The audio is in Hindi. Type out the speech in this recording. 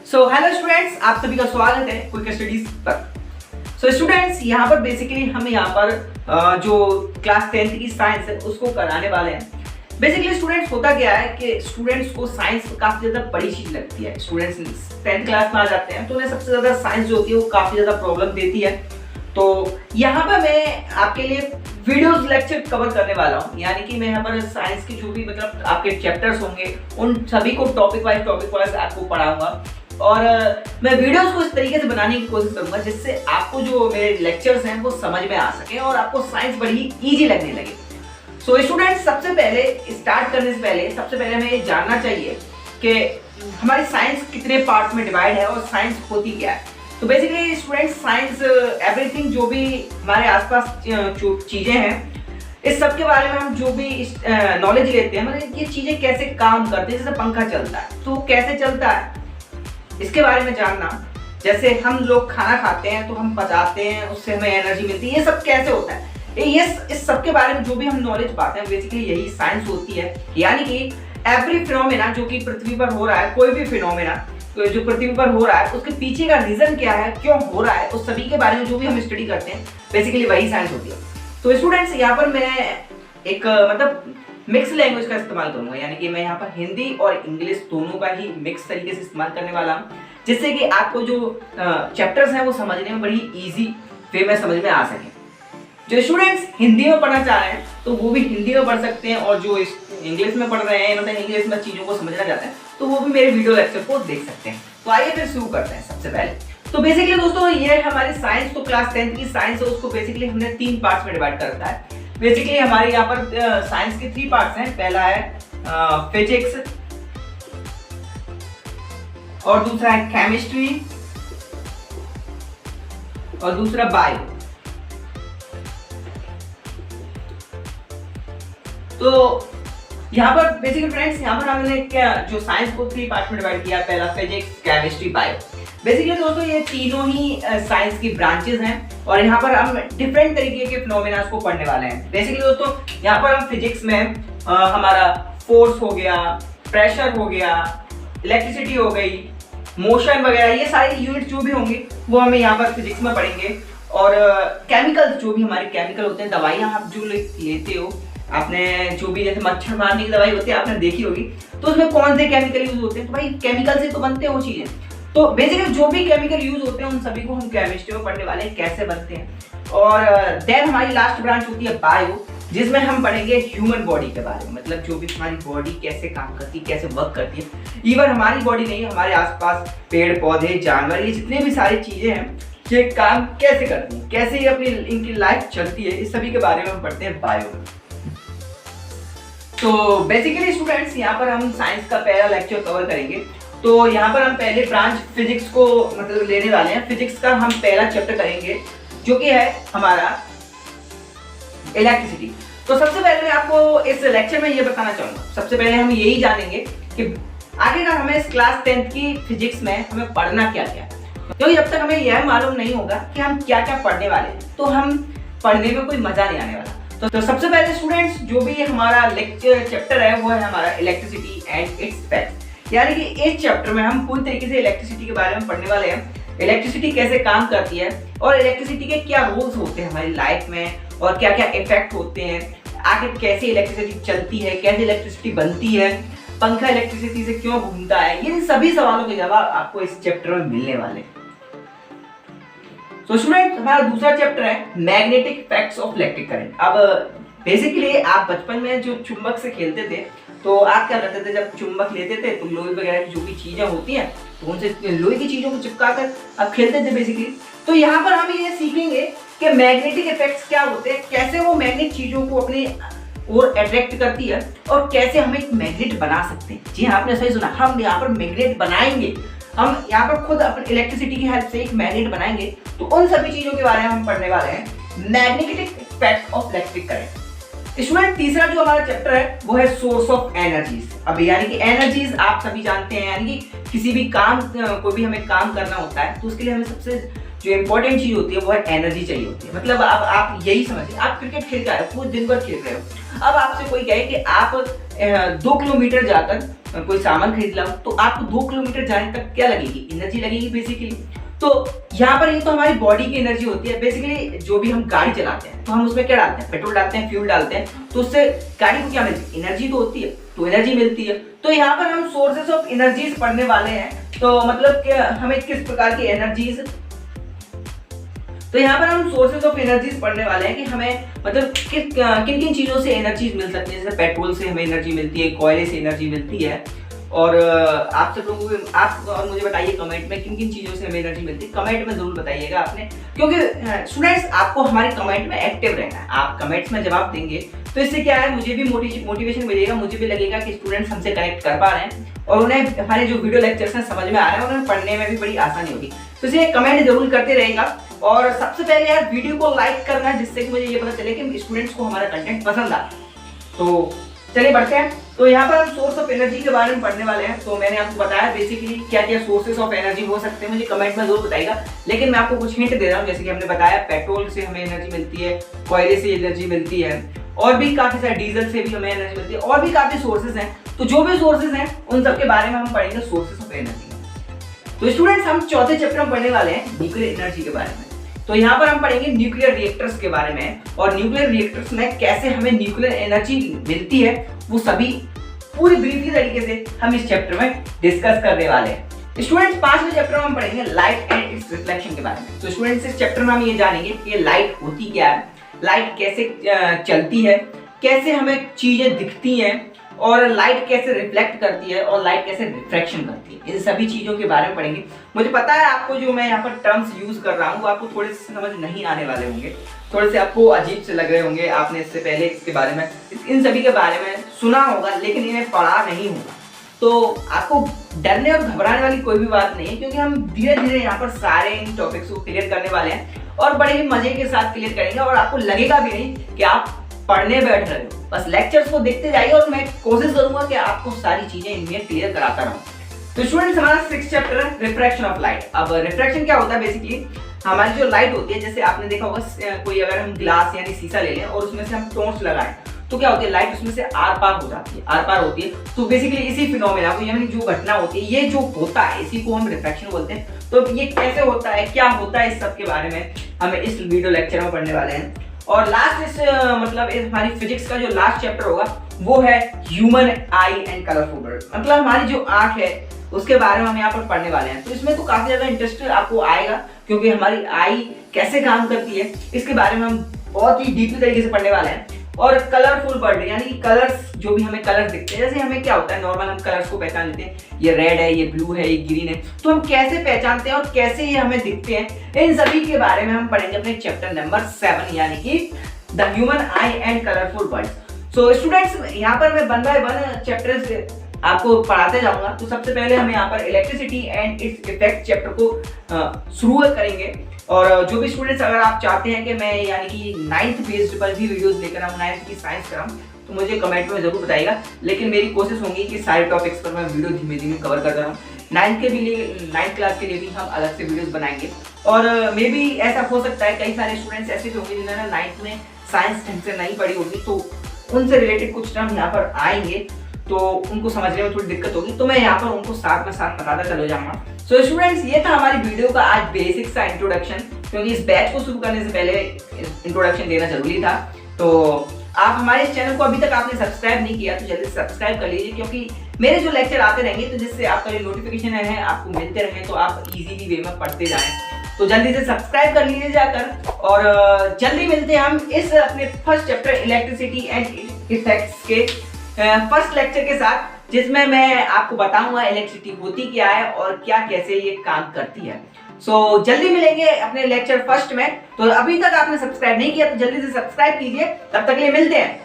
सो हेलो स्टूडेंट्स, आप सभी का स्वागत है क्विक स्टडीज पर। सो स्टूडेंट्स, यहाँ पर बेसिकली हम यहाँ पर जो क्लास 10th की साइंस है उसको कराने वाले हैं। बेसिकली स्टूडेंट्स, होता क्या है कि स्टूडेंट्स को साइंस काफी ज्यादा बड़ी चीज लगती है। स्टूडेंट्स 10th क्लास में आ जाते हैं तो उन्हें सबसे ज्यादा साइंस जो होती है वो काफी ज्यादा प्रॉब्लम देती है। तो यहाँ पर मैं आपके लिए वीडियोस लेक्चर कवर करने वाला हूँ, यानी कि मैं यहाँ पर साइंस की जो भी मतलब आपके चैप्टर्स होंगे उन सभी को टॉपिक वाइज आपको पढ़ाऊंगा। और मैं वीडियोस को इस तरीके से बनाने की कोशिश करूंगा जिससे आपको जो मेरे लेक्चर्स हैं वो समझ में आ सके और आपको साइंस बड़ी इजी लगने लगे। सो स्टूडेंट्स, सबसे पहले स्टार्ट करने से पहले सबसे पहले हमें ये जानना चाहिए कि हमारी साइंस कितने पार्ट्स में डिवाइड है और साइंस होती क्या है। तो बेसिकली स्टूडेंट्स, साइंस एवरीथिंग जो भी हमारे आसपास जो चीजें हैं इस सब के बारे में हम जो भी नॉलेज लेते हैं, मतलब ये चीजें कैसे काम करती है। जैसे पंखा चलता है तो कैसे चलता है इसके बारे में जानना। जैसे हम लोग खाना खाते हैं तो हम पचाते हैं, उससे हमें एनर्जी मिलती है, ये सब कैसे होता है, ये इस सब के बारे में जो भी हम नॉलेज पाते हैं बेसिकली यही साइंस होती है। यानी कि एवरी फिनोमेना जो कि पृथ्वी पर हो रहा है, कोई भी फिनोमेना तो जो पृथ्वी पर हो रहा है उसके पीछे का रीजन क्या है, क्यों हो रहा है, उस सभी के बारे में जो भी हम स्टडी करते हैं बेसिकली वही साइंस होती है। तो स्टूडेंट्स, यहाँ पर मैं एक मतलब मिक्स लैंग्वेज का इस्तेमाल करूंगा, यानी कि मैं यहाँ पर हिंदी और इंग्लिश दोनों का ही मिक्स तरीके से इस्तेमाल करने वाला हूँ, जिससे कि आपको जो चैप्टर्स हैं वो समझने में बड़ी इजी वे में समझ में आ सके। जो स्टूडेंट्स हिंदी में पढ़ना चाह रहे हैं तो वो भी हिंदी में पढ़ सकते हैं, और जो इंग्लिश में पढ़ रहे हैं मतलब इंग्लिश में चीज़ों को समझना चाहते हैं तो वो भी मेरे वीडियो लेक्चर को देख सकते हैं। तो आइए फिर शुरू करते हैं। सबसे पहले तो बेसिकली दोस्तों, ये हमारी साइंस, तो क्लास 10th की साइंस है उसको बेसिकली हमने 3 पार्ट्स में डिवाइड कर रखा है। बेसिकली हमारे यहाँ पर साइंस के 3 पार्ट्स हैं। पहला है फिजिक्स, और दूसरा है केमिस्ट्री, और दूसरा बायो। तो यहाँ पर बेसिकली फ्रेंड्स, यहाँ पर हमने क्या जो साइंस को 3 पार्ट में डिवाइड किया, पहला फिजिक्स, केमिस्ट्री, बायो। बेसिकली दोस्तों ये तीनों ही साइंस की ब्रांचेस हैं और यहाँ पर हम डिफरेंट तरीके के फिनोमेना को पढ़ने वाले हैं। बेसिकली दोस्तों, यहाँ पर हम फिजिक्स में हमारा फोर्स हो गया, प्रेशर हो गया, इलेक्ट्रिसिटी हो गई, मोशन वगैरह, ये सारी यूनिट जो भी होंगी वो हमें यहाँ पर फिजिक्स में पढ़ेंगे। और केमिकल्स, जो भी हमारे केमिकल होते हैं, दवाइयाँ आप जो लेते हो, आपने जो भी जैसे मच्छर मारने की दवाई होती है आपने देखी होगी, तो उसमें कौन से केमिकल यूज होते हैं, तो भाई केमिकल से तो बनते हैं वो चीजें। तो बेसिकली जो भी केमिकल यूज होते हैं उन सभी को हम केमिस्ट्री में पढ़ने वाले हैं, कैसे बनते हैं। और देन हमारी लास्ट ब्रांच होती है बायो, जिसमें हम पढ़ेंगे ह्यूमन बॉडी के बारे में, मतलब जो भी हमारी बॉडी कैसे काम करती है, कैसे वर्क करती है। इवन हमारी बॉडी नहीं, हमारे आसपास पेड़ पौधे, जानवर, ये जितने भी सारी चीजें हैं ये काम कैसे करती हैं, कैसे अपनी इनकी लाइफ चलती है, इस सभी के बारे में हम पढ़ते हैं बायो में। तो बेसिकली स्टूडेंट्स, यहाँ पर हम साइंस का पहला लेक्चर कवर करेंगे। तो यहाँ पर हम पहले ब्रांच फिजिक्स को मतलब लेने वाले हैं। फिजिक्स का हम पहला चैप्टर करेंगे जो कि है हमारा इलेक्ट्रिसिटी। तो सबसे पहले मैं आपको इस लेक्चर में ये बताना चाहूंगा, सबसे पहले हम यही जानेंगे कि आखिरकार हमें इस क्लास 10th की फिजिक्स में हमें पढ़ना क्या क्या है। क्योंकि जब तक हमें यह मालूम नहीं होगा कि हम क्या क्या पढ़ने वाले हैं तो हम पढ़ने में कोई मजा नहीं आने वाला। तो सबसे पहले स्टूडेंट्स, जो भी हमारा लेक्चर चैप्टर है वो है हमारा इलेक्ट्रिसिटी एंड इट्स इफेक्ट्स। यानी कि इस चैप्टर में हम पूरी तरीके से इलेक्ट्रिसिटी के बारे में पढ़ने वाले हैं। इलेक्ट्रिसिटी कैसे काम करती है और इलेक्ट्रिसिटी के क्या रोल्स होते हैं हमारी लाइफ में, और क्या क्या इफेक्ट होते हैं, आखिर कैसे इलेक्ट्रिसिटी चलती है, कैसे इलेक्ट्रिसिटी बनती है, पंखा इलेक्ट्रिसिटी से क्यों घूमता है, ये सभी सवालों के जवाब आपको इस चैप्टर में मिलने वाले हैं। तो स्टूडेंट, हमारा दूसरा चैप्टर है magnetic effects of electric current. अब बेसिकली आप बचपन में जो चुंबक से खेलते थे तो आप क्या करते थे, जब चुंबक लेते थे तो लोहे वगैरह की जो भी चीजें होती हैं तो उनसे लोहे की चीजों को चिपकाकर आप खेलते थे बेसिकली। तो यहाँ पर हम ये सीखेंगे कि मैग्नेटिक इफेक्ट्स क्या होते हैं, कैसे वो मैग्नेट चीजों को अपने और अट्रैक्ट करती है, और कैसे हम एक मैग्नेट बना सकते हैं। जी हाँ, आपने सही सुना, हम यहाँ पर मैग्नेट बनाएंगे। हम यहाँ पर खुद अपनी इलेक्ट्रिसिटी की हेल्प से एक मैग्नेट बनाएंगे। तो उन सभी चीजों के बारे में हम पढ़ने वाले हैं, magnetic effect of electric current. Student, तीसरा जो हमारा चैप्टर है वो है सोर्स ऑफ एनर्जीज। अब यानी कि एनर्जीज आप सभी जानते हैं, यानी कि किसी भी काम, कोई भी हमें काम करना होता है तो उसके लिए हमें सबसे जो इंपॉर्टेंट चीज होती है वो है एनर्जी चाहिए होती है। मतलब अब आप यही समझिए, आप क्रिकेट खेल रहे हो, पूरे दिन भर खेल रहे हो, अब आपसे कोई कहे कि आप 2 किलोमीटर जाकर कोई सामान खरीद लाऊं तो आपको 2 किलोमीटर जाने तक क्या लगेगी, एनर्जी लगेगी बेसिकली। तो यहाँ पर ये तो हमारी बॉडी की एनर्जी होती है। बेसिकली जो भी हम गाड़ी चलाते हैं तो हम उसमें क्या डालते हैं, पेट्रोल डालते हैं, फ्यूल डालते हैं, तो उससे गाड़ी को क्या मिलती है, एनर्जी तो होती है, तो एनर्जी मिलती है। तो यहाँ पर हम सोर्सेस ऑफ एनर्जीज पढ़ने वाले हैं। तो मतलब कि हमें किस प्रकार की एनर्जीज, तो यहाँ पर हम सोर्सेज ऑफ एनर्जीज पढ़ने वाले हैं कि हमें मतलब किन किन चीजों से एनर्जीज मिल सकती है। जैसे पेट्रोल से हमें एनर्जी मिलती है, कोयले से एनर्जी मिलती है। और आप सब लोगों को, आप और मुझे बताइए कमेंट में किन किन चीजों से हमें एनर्जी मिलती है, कमेंट में जरूर बताइएगा आपने। क्योंकि स्टूडेंट्स आपको हमारे कमेंट में एक्टिव रहना है। आप कमेंट्स में जवाब देंगे तो इससे क्या है, मुझे भी मोटिवेशन मिलेगा, मुझे भी लगेगा कि स्टूडेंट्स हमसे कनेक्ट कर पा रहे हैं और उन्हें हमारे जो वीडियो लेक्चर्स हैं समझ में आ रहे हैं और उन्हें पढ़ने में भी बड़ी आसानी होगी। तो इसलिए कमेंट जरूर करते रहेगा। और सबसे पहले यार वीडियो को लाइक करना है, जिससे कि मुझे ये पता चले कि स्टूडेंट्स को हमारा कंटेंट पसंद आता है। तो चलिए बढ़ते हैं। तो यहाँ पर हम सोर्स ऑफ एनर्जी के बारे में पढ़ने वाले हैं। तो मैंने आपको बताया बेसिकली क्या क्या सोर्सेस ऑफ एनर्जी हो सकते हैं, मुझे कमेंट में जरूर बताइएगा। लेकिन मैं आपको कुछ हिंट दे रहा हूँ। जैसे कि हमने बताया पेट्रोल से हमें एनर्जी मिलती है, कोयले से एनर्जी मिलती है, और भी काफी सारे डीजल से भी हमें एनर्जी मिलती है, और भी काफी सोर्सेज हैं। तो जो भी सोर्सेज हैं उन सब के बारे में हम पढ़ेंगे, सोर्सेज ऑफ एनर्जी। तो स्टूडेंट्स हम चौथे चैप्टर में पढ़ने वाले हैं न्यूक्लियर एनर्जी के बारे में। तो यहाँ पर हम पढ़ेंगे न्यूक्लियर रिएक्टर्स के बारे में, और न्यूक्लियर रिएक्टर्स में कैसे हमें न्यूक्लियर एनर्जी मिलती है वो सभी पूरी ब्रीफली तरीके से हम इस चैप्टर में डिस्कस करने वाले हैं। स्टूडेंट्स 5वें चैप्टर में हम पढ़ेंगे लाइट एंड इट्स रिफ्लेक्शन के बारे में। तो स्टूडेंट्स इस चैप्टर में हम ये जानेंगे कि लाइट होती क्या है, लाइट कैसे चलती है, कैसे हमें चीजें दिखती हैं, और लाइट कैसे रिफ्लेक्ट करती है, और लाइट कैसे रिफ्रैक्शन करती है, इन सभी चीजों के बारे में पढ़ेंगे। मुझे पता है आपको जो मैं यहाँ पर टर्म्स यूज कर रहा हूँ आपको थोड़े से समझ नहीं आने वाले होंगे, थोड़े से आपको अजीब से लग रहे होंगे। आपने इससे पहले इसके बारे में, इन सभी के बारे में सुना होगा लेकिन इन्हें पढ़ा नहीं होगा। तो आपको डरने और घबराने वाली कोई भी बात नहीं है, क्योंकि हम धीरे धीरे यहाँ पर सारे इन टॉपिक्स को क्लियर करने वाले हैं और बड़े ही मजे के साथ क्लियर करेंगे। और आपको लगेगा भी नहीं कि आप पढ़ने बैठ रहे हो, बस लेक्चर्स को देखते जाइए और मैं कोशिश करूंगा कि आपको सारी चीजें इनमें क्लियर कराता रहूं। तो स्टूडेंट्स हमारा 6th चैप्टर है रिफ्रैक्शन ऑफ लाइट। अब रिफ्रैक्शन क्या होता है, बेसिकली हमारी जो लाइट होती है, जैसे आपने देखा होगा कोई अगर हम ग्लास यानी शीशा ले लें और उसमें से हम टॉर्च लगाएं तो क्या होती है, लाइट उसमें से आर पार हो जाती है, आर पार होती है। तो बेसिकली इसी फिनोमेना को, यानी जो घटना होती है, ये जो होता है इसी को हम रिफ्रैक्शन बोलते हैं। तो ये कैसे होता है, क्या होता है, इस सब के बारे में हमें इस वीडियो लेक्चर में पढ़ने वाले हैं। और लास्ट इस मतलब इस हमारी फिजिक्स का जो लास्ट चैप्टर होगा वो है human I and colourful world. मतलब हमारी जो आंख है उसके बारे में हम यहाँ पर पढ़ने वाले हैं। तो इसमें तो काफी ज्यादा इंटरेस्ट आपको आएगा, क्योंकि हमारी आई कैसे काम करती है इसके बारे में हम बहुत ही डीपली तरीके से पढ़ने वाले हैं। और कलरफुल वर्ल्ड यानी कि कलर्स, जो भी हमें कलर्स दिखते हैं, जैसे हमें क्या होता है नॉर्मल हम कलर्स को पहचान लेते हैं, ये रेड है, ये ब्लू है, ये ग्रीन है, तो हम कैसे पहचानते हैं और कैसे ये हमें दिखते हैं, इन सभी के बारे में हम पढ़ेंगे अपने चैप्टर नंबर 7 यानी कि the human I and colourful world. So students यहाँ पर मैं 1 बाय 1 चैप्टर्स आपको पढ़ाते जाऊंगा। तो सबसे पहले हम यहाँ पर electricity and its effect chapter को शुरू करेंगे। और जो भी स्टूडेंट्स अगर आप चाहते हैं कि मैं यानी कि 9th बेस्ड पर भी वीडियोस लेकर आऊँ, 9th की साइंस कराऊँ, तो मुझे कमेंट में जरूर बताइएगा। लेकिन मेरी कोशिश होगी कि सारे टॉपिक्स पर मैं वीडियो धीमे धीमे कवर करता रहूँ। 9th क्लास के लिए भी हम अलग से वीडियोस बनाएंगे। और मे भी ऐसा हो सकता है कई सारे स्टूडेंट्स ऐसे भी होंगे जिन्होंने 9th में साइंस ढंग से नहीं पढ़ी होगी, तो उनसे रिलेटेड कुछ टर्म यहाँ पर आएंगे तो उनको समझने में थोड़ी दिक्कत होगी। तो मैं यहाँ पर उनको साथ में साथ बताता चलो जाऊंगा। सो स्टूडेंट्स ये था हमारी वीडियो का आज बेसिक सा इंट्रोडक्शन, क्योंकि इस बैच को शुरू करने से पहले इंट्रोडक्शन देना जरूरी था। तो आप हमारे इस चैनल को अभी तक आपने सब्सक्राइब नहीं किया तो जल्दी सब्सक्राइब कर लीजिए, क्योंकि मेरे जो लेक्चर आते रहेंगे तो जिससे आपका जो नोटिफिकेशन है आपको मिलते रहे, तो आप इजीली वे में पढ़ते जाएं। तो जल्दी से सब्सक्राइब कर लीजिए जाकर, और जल्दी मिलते हैं हम इस अपने first chapter electricity and effects के फर्स्ट लेक्चर के साथ, जिसमें मैं आपको बताऊंगा इलेक्ट्रिसिटी होती क्या है और क्या कैसे ये काम करती है। सो जल्दी मिलेंगे अपने लेक्चर फर्स्ट में। तो अभी तक आपने सब्सक्राइब नहीं किया तो जल्दी से सब्सक्राइब कीजिए। तब तक के लिए मिलते हैं।